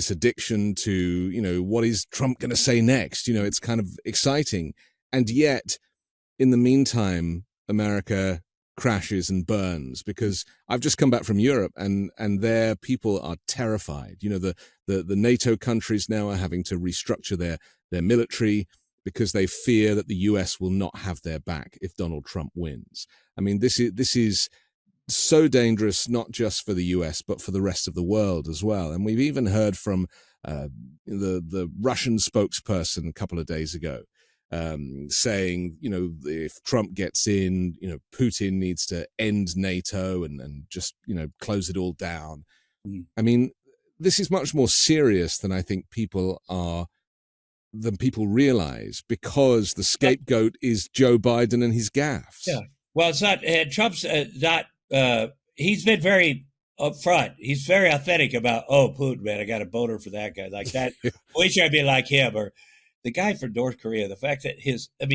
addiction to, what is Trump going to say next? It's kind of exciting. And yet, in the meantime, America crashes and burns, because I've just come back from Europe and their people are terrified. The NATO countries now are having to restructure their military because they fear that the US will not have their back if Donald Trump wins. I mean, this is so dangerous, not just for the US, but for the rest of the world as well. And we've even heard from the Russian spokesperson a couple of days ago, saying, if Trump gets in, Putin needs to end NATO and just, close it all down. I mean, this is much more serious than I think people realize, because the scapegoat is Joe Biden and his gaffes. Yeah. Well, it's not, Trump's not, he's been very upfront. He's very authentic about, oh, Putin, man, I got a boner for that guy. Like that. Wish I'd be like him. Or the guy from North Korea, the fact that she's a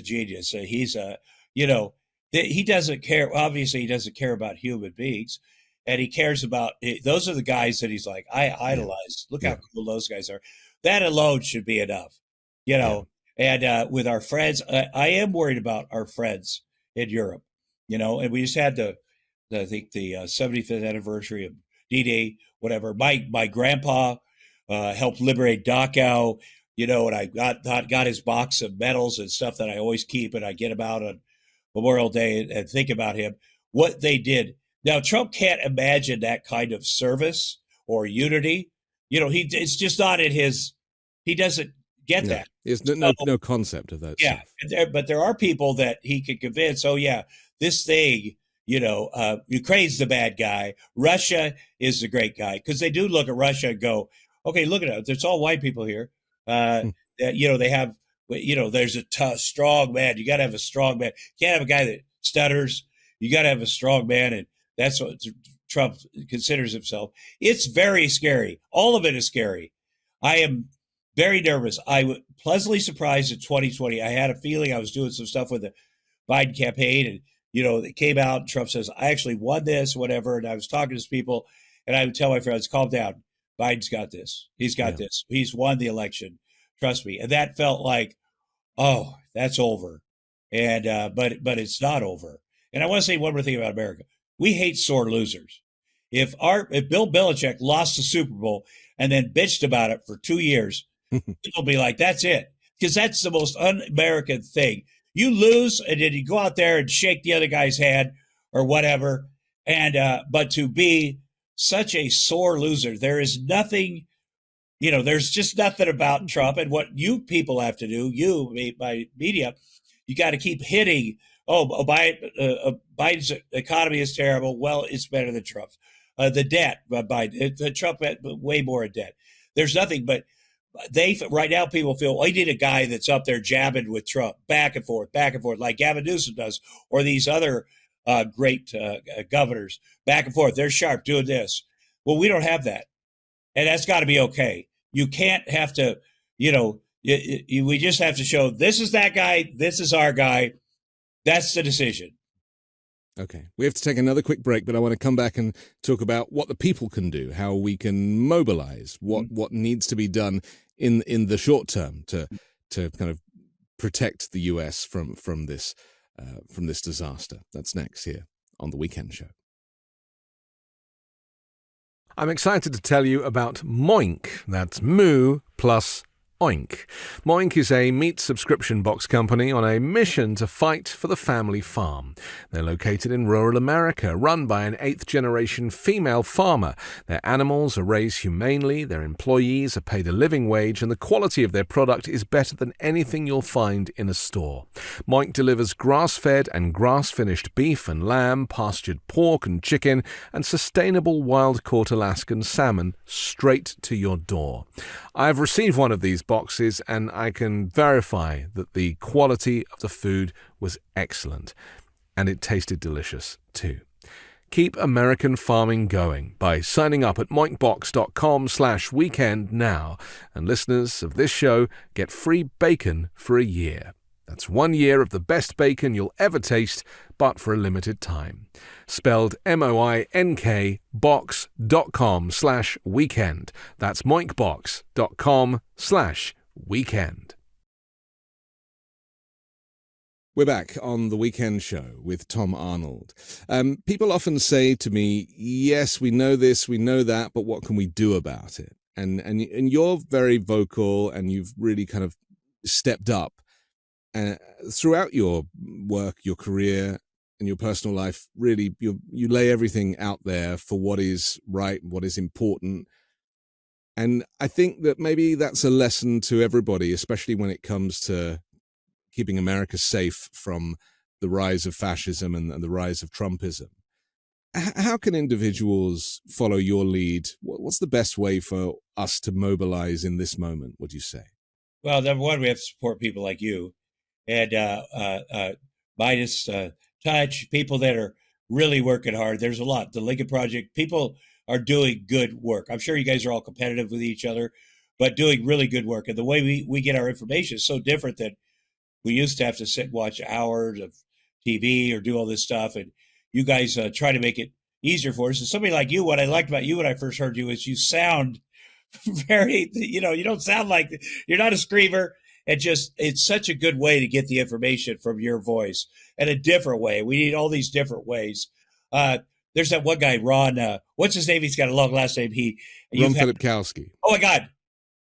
genius. He's he doesn't care. Obviously, he doesn't care about human beings, and he cares about, those are the guys that he's like, I idolize. Look how cool those guys are. That alone should be enough, And with our friends, I am worried about our friends in Europe, and we just had the 75th anniversary of D-Day, whatever. My grandpa helped liberate Dachau, and I got his box of medals and stuff that I always keep, and I get him out on Memorial Day and think about him, what they did. Now, Trump can't imagine that kind of service or unity. It's just not in he doesn't get that. There's no concept of that. Yeah, but there are people that he can convince, oh, yeah, this thing, Ukraine's the bad guy. Russia is the great guy. Because they do look at Russia and go, okay, look at it. There's all white people here. They have, there's a strong man. You got to have a strong man. You can't have a guy that stutters. You got to have a strong man. And that's what Trump considers himself. It's very scary. All of it is scary. I am very nervous. I was pleasantly surprised in 2020. I had a feeling I was doing some stuff with the Biden campaign, and it came out, and Trump says, I actually won this, whatever. And I was talking to people, and I would tell my friends, calm down. Biden's got this. He's got this. He's won the election. Trust me. And that felt like, oh, that's over. And but it's not over. And I want to say one more thing about America. We hate sore losers. If Bill Belichick lost the Super Bowl and then bitched about it for 2 years, people be like, that's it. Because that's the most un-American thing. You lose, and then you go out there and shake the other guy's hand or whatever. And but to be such a sore loser, there is nothing there's just nothing about Trump. And what you people have to do, by media, you got to keep hitting. Biden's economy is terrible. Well, it's better than Trump's. The debt, Biden, Trump had way more in debt. There's nothing, but right now people feel, I need a guy that's up there jabbing with Trump back and forth, like Gavin Newsom does, or these other great governors back and forth. They're sharp doing this. Well, we don't have that. And that's got to be okay. You can't have to, we just have to show this is that guy, this is our guy. That's the decision. Okay. We have to take another quick break, but I want to come back and talk about what the people can do, how we can mobilize, what needs to be done in the short term to kind of protect the US from this disaster. That's next here on The Weekend Show. I'm excited to tell you about Moink. That's moo plus Oink. Moink is a meat subscription box company on a mission to fight for the family farm. They're located in rural America, run by an 8th-generation female farmer. Their animals are raised humanely, their employees are paid a living wage, and the quality of their product is better than anything you'll find in a store. Moink delivers grass-fed and grass-finished beef and lamb, pastured pork and chicken, and sustainable wild-caught Alaskan salmon straight to your door. I've received one of these boxes and I can verify that the quality of the food was excellent and it tasted delicious too. Keep American farming going by signing up at moinkbox.com/weekend now, and listeners of this show get free bacon for a year. That's 1 year of the best bacon you'll ever taste, but for a limited time. Spelled MOINK box.com/weekend. That's moinkbox.com/weekend. We're back on The Weekend Show with Tom Arnold. People often say to me, yes, we know this, we know that, but what can we do about it? And you're very vocal and you've really kind of stepped up throughout your work, your career, and your personal life. Really, you lay everything out there for what is right, what is important. And I think that maybe that's a lesson to everybody, especially when it comes to keeping America safe from the rise of fascism and the rise of Trumpism. How can individuals follow your lead? What's the best way for us to mobilize in this moment, would you say? Well, number one, we have to support people like you. And Midas Touch, people that are really working hard. There's a lot. The Lincoln Project, people are doing good work. I'm sure you guys are all competitive with each other, but doing really good work. And the way we get our information is so different than we used to have to sit and watch hours of TV or do all this stuff. And you guys try to make it easier for us. And somebody like you, what I liked about you when I first heard you is you sound very, you don't sound like, you're not a screamer. It's such a good way to get the information from your voice, and a different way. We need all these different ways. There's that one guy, Ron, what's his name? He's got a long last name. Ron Filipkowski. Oh my God.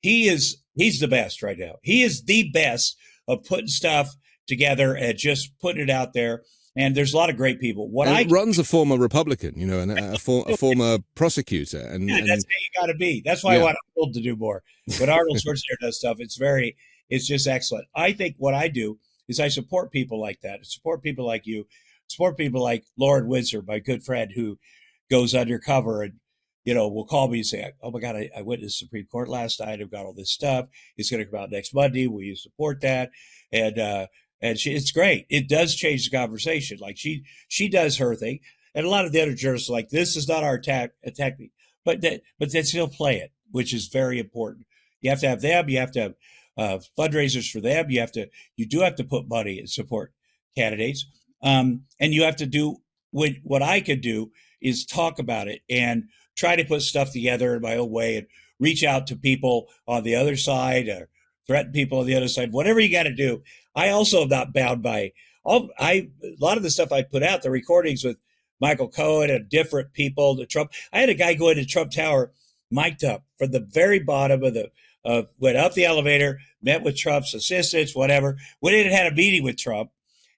He's the best right now. He is the best of putting stuff together and just putting it out there. And there's a lot of great people. Ron's a former Republican, and a former prosecutor. And that's how you got to be. That's why I want Arnold to do more. When Arnold Schwarzenegger does stuff, it's just excellent. I think what I do is I support people like that. I support people like you. Support people like Lauren Windsor, my good friend, who goes undercover and, will call me and say, oh my God, I went to the Supreme Court last night. I've got all this stuff. It's going to come out next Monday. Will you support that? And it's great. It does change the conversation. Like she does her thing. And a lot of the other journalists are like, this is not our technique, but they still play it, which is very important. You have to have them. You have to have fundraisers for them. You do have to put money and support candidates. And you have to do what I could do is talk about it and try to put stuff together in my own way and reach out to people on the other side or threaten people on the other side, whatever you got to do. I also am not bound by a lot of the stuff I put out, the recordings with Michael Cohen and different people, the Trump. I had a guy go into Trump Tower, mic'd up from the very bottom went up the elevator, met with Trump's assistants, whatever. Went in and had a meeting with Trump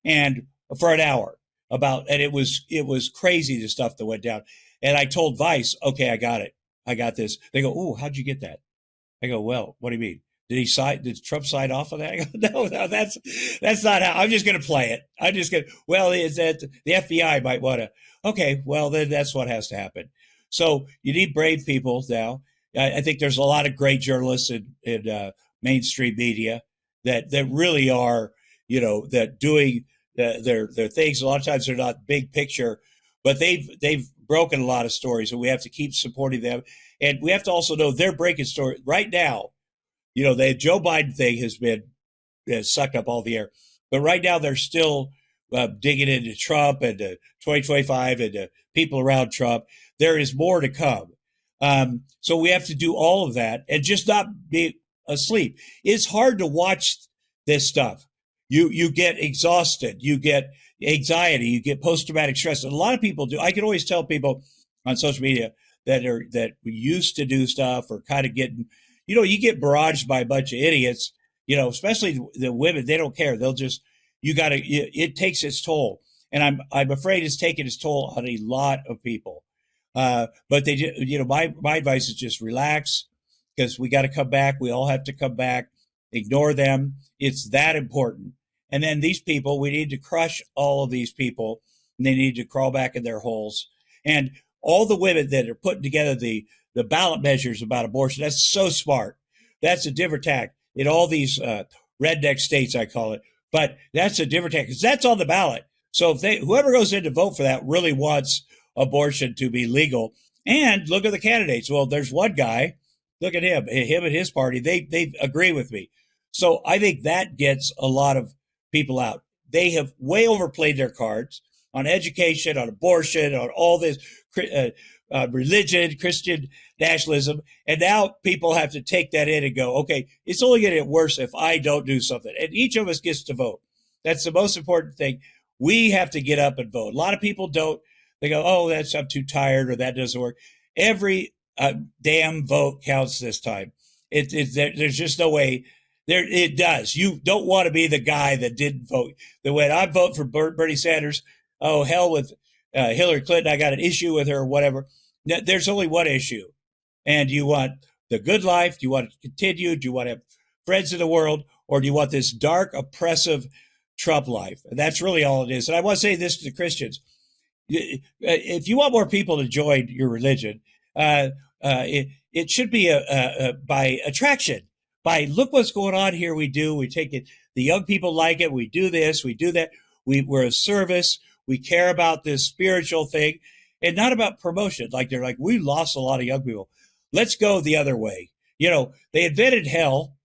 and for an hour and it was crazy, the stuff that went down. And I told Vice, okay, I got it. I got this. They go, ooh, how'd you get that? I go, well, what do you mean? Did Trump sign off on that? I go, no, that's not how. I'm just going to play it. I'm just going to, well, is that the FBI might want to, okay, well, then that's what has to happen. So you need brave people now. I think there's a lot of great journalists in mainstream media that really are, that doing their things. A lot of times they're not big picture, but they've broken a lot of stories, and we have to keep supporting them. And we have to also know they're breaking stories right now. The Joe Biden thing has been sucked up all the air, but right now they're still digging into Trump and 2025 and people around Trump. There is more to come. So we have to do all of that and just not be asleep. It's hard to watch this stuff. You get exhausted, you get anxiety, you get post-traumatic stress. And a lot of people do. I can always tell people on social media that used to do stuff or kind of getting, you get barraged by a bunch of idiots, especially the women. They don't care. They'll just, it takes its toll. And I'm afraid it's taking its toll on a lot of people. But my advice is just relax, because we got to come back. We all have to come back. Ignore them. It's that important. And then these people, we need to crush all of these people, and they need to crawl back in their holes. And all the women that are putting together the ballot measures about abortion, that's so smart. That's a different tack in all these redneck states, I call it. But that's a different tack, because that's on the ballot. So if whoever goes in to vote for that really wants abortion to be legal. And look at the candidates. Well, there's one guy, look at him and his party. They agree with me. So I think that gets a lot of people out. They have way overplayed their cards on education, on abortion, on all this religion, Christian nationalism. And now people have to take that in and go, okay, it's only going to get worse if I don't do something. And each of us gets to vote. That's the most important thing. We have to get up and vote. A lot of people don't. They go, oh, I'm too tired, or that doesn't work. Every damn vote counts this time. There's just no way. It does. You don't want to be the guy that didn't vote. When I vote for Bernie Sanders, oh, hell with Hillary Clinton, I got an issue with her or whatever. There's only one issue. And do you want the good life? Do you want to continue? Do you want to have friends in the world? Or do you want this dark, oppressive Trump life? And that's really all it is. And I want to say this to the Christians. If you want more people to join your religion, it should be by attraction. By look what's going on here. We take it. The young people like it. We do this. We do that. We're of service. We care about this spiritual thing, and not about promotion. They're like, we lost a lot of young people. Let's go the other way. They invented hell.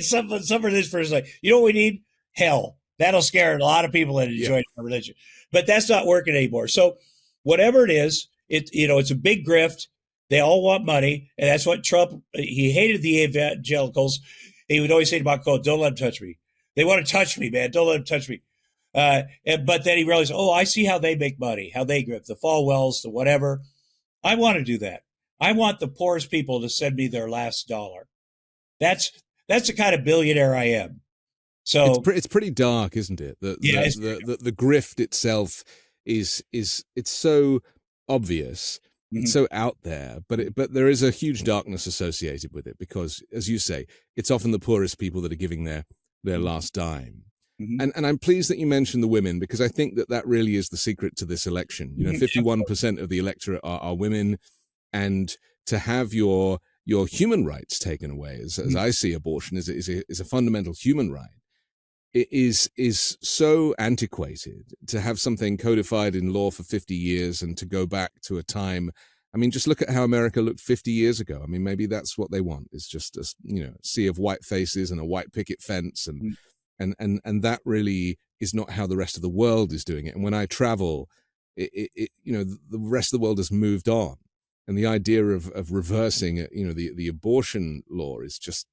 Some of this person like, you know what we need? Hell. That'll scare a lot of people into joining our religion. But that's not working anymore. So whatever it is, it's a big grift. They all want money. And that's what Trump, he hated the evangelicals. He would always say to Marco, don't let them touch me. They want to touch me, man. Don't let them touch me. But then he realized, I see how they make money, how they grip the Falwells, the whatever. I want to do that. I want the poorest people to send me their last dollar. That's the kind of billionaire I am. So it's pretty dark, isn't it? The grift itself is it's so obvious, it's so out there, but there is a huge darkness associated with it, because, as you say, it's often the poorest people that are giving their last dime. And I'm pleased that you mentioned the women, because I think that really is the secret to this election. 51% of the electorate are women, and to have your human rights taken away, as I see abortion, is a fundamental human right. It is so antiquated to have something codified in law for 50 years and to go back to a time. I mean, just look at how America looked 50 years ago. I mean, maybe that's what they want, is just a sea of white faces and a white picket fence, and that really is not how the rest of the world is doing it. And when I travel, the rest of the world has moved on, and the idea of reversing the abortion law is just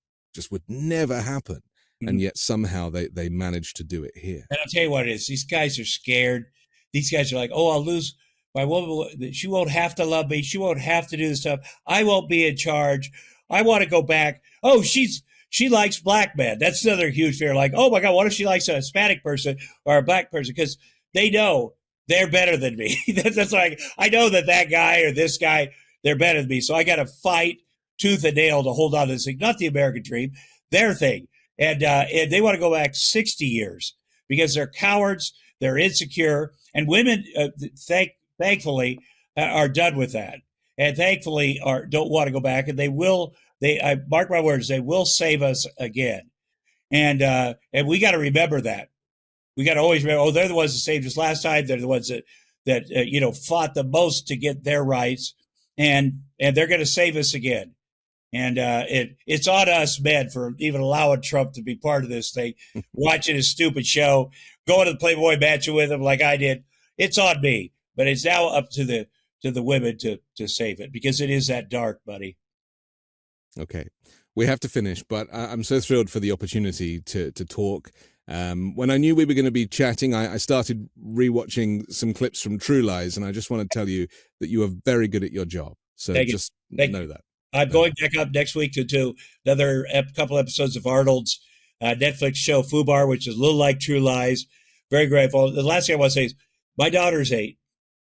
would never happen. And yet somehow they managed to do it here. And I'll tell you what it is. These guys are scared. These guys are like, I'll lose my woman. She won't have to love me. She won't have to do this stuff. I won't be in charge. I want to go back. She likes black men. That's another huge fear. Like, oh my God, what if she likes a Hispanic person or a black person? Because they know they're better than me. That's like, I know that guy or this guy, they're better than me. So I got to fight tooth and nail to hold on to this thing, not the American dream, their thing. And they want to go back 60 years because they're cowards, they're insecure, and women, thankfully, are done with that. And thankfully don't want to go back. And I mark my words, they will save us again. And we got to remember that. We got to always remember, they're the ones that saved us last time. They're the ones that fought the most to get their rights. And they're going to save us again. And it's on us, men, for even allowing Trump to be part of this thing, watching his stupid show, going to the Playboy Mansion with him like I did. It's on me, but it's now up to the women to save it, because it is that dark, buddy. Okay, we have to finish, but I'm so thrilled for the opportunity to talk. When I knew we were going to be chatting, I started rewatching some clips from True Lies, and I just want to tell you that you are very good at your job. So Thank just you. know that. I'm going back up next week to another couple episodes of Arnold's Netflix show, Fubar, which is a little like True Lies. Very grateful. The last thing I want to say is my daughter's 8.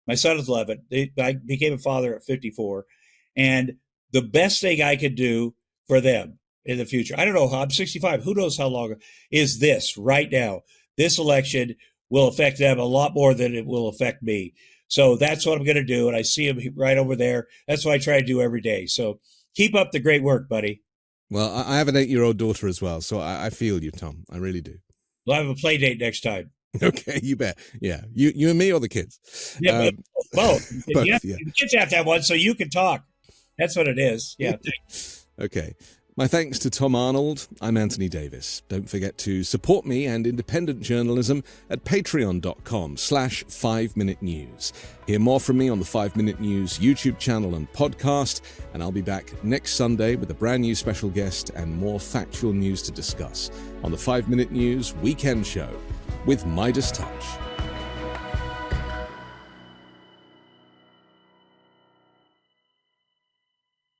My son is 11. I became a father at 54. And the best thing I could do for them in the future, I don't know how, I'm 65. Who knows how long, is this right now. This election will affect them a lot more than it will affect me. So that's what I'm going to do. And I see him right over there. That's what I try to do every day. So keep up the great work, buddy. Well, I have an 8-year-old daughter as well. So I feel you, Tom. I really do. We'll have a play date next time. Okay, you bet. Yeah. You and me or the kids? Yeah, both. Both, yeah. yeah. The kids have to have one so you can talk. That's what it is. Yeah. Okay. My thanks to Tom Arnold. I'm Anthony Davis. Don't forget to support me and independent journalism at patreon.com/5 Minute News. Hear more from me on the 5 Minute News YouTube channel and podcast, and I'll be back next Sunday with a brand new special guest and more factual news to discuss on the 5 Minute News Weekend Show with Midas Touch.